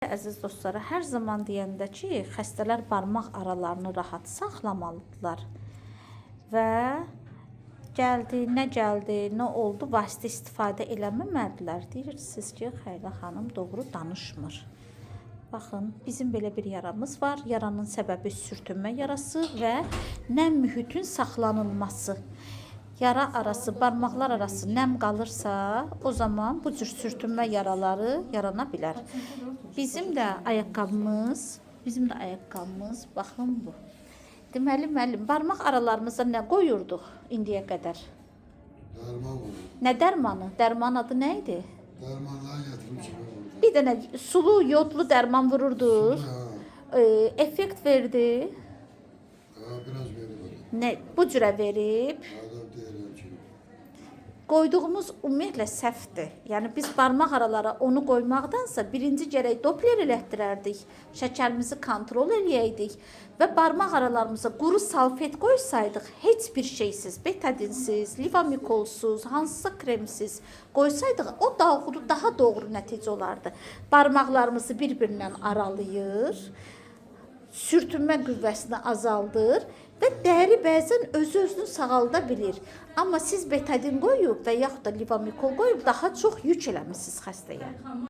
Əziz dostlara, hər zaman deyəndə ki, xəstələr barmaq aralarını rahat saxlamalıdırlar və gəldi, nə oldu, vasitə istifadə eləməməlidirlər. Deyirsiniz ki, Xəyla xanım doğru danışmır. Baxın, bizim belə bir yaramız var. Yaranın səbəbi sürtünmə yarası və nəm mühitin saxlanılması. Yara arası, barmaqlar arası nəm qalırsa, o zaman bu cür sürtünmə yaraları yarana bilər. Bizim də ayaqqabımız, baxın bu. Deməli, müəllim, barmaq aralarımıza nə qoyurduq indiyə qədər? Dərman olur. Nə dərmanı? Dərmanın adı nə idi? Dərmanları gətirmişim burada. Bir dənə sulu, yodlu dərman vururduq. Effekt verdi. Biraz verir. Nə, bu cürə verib. Adam deyirəm ki, Qoyduğumuz ümumiyyətlə səhvdir. Yəni biz barmaq aralara onu qoymaqdansa birinci gərək Doppler elətdirərdik, şəkərimizi kontrol eləyəydik və barmaq aralarımıza quru salfet qoysaydıq, heç bir şeysiz, betadinsiz, livamikolsuz, hansısa kremsiz qoysaydıq, o daha doğru nəticə olardı. Barmaqlarımızı bir-birindən aralayır, sürtünmə qüvvəsini azaldır və dəri bəzən özünü sağalda bilir. Amma siz betadin qoyub və yaxud da livamikol qoyub daha çox yük eləmişsiniz xəstəyə.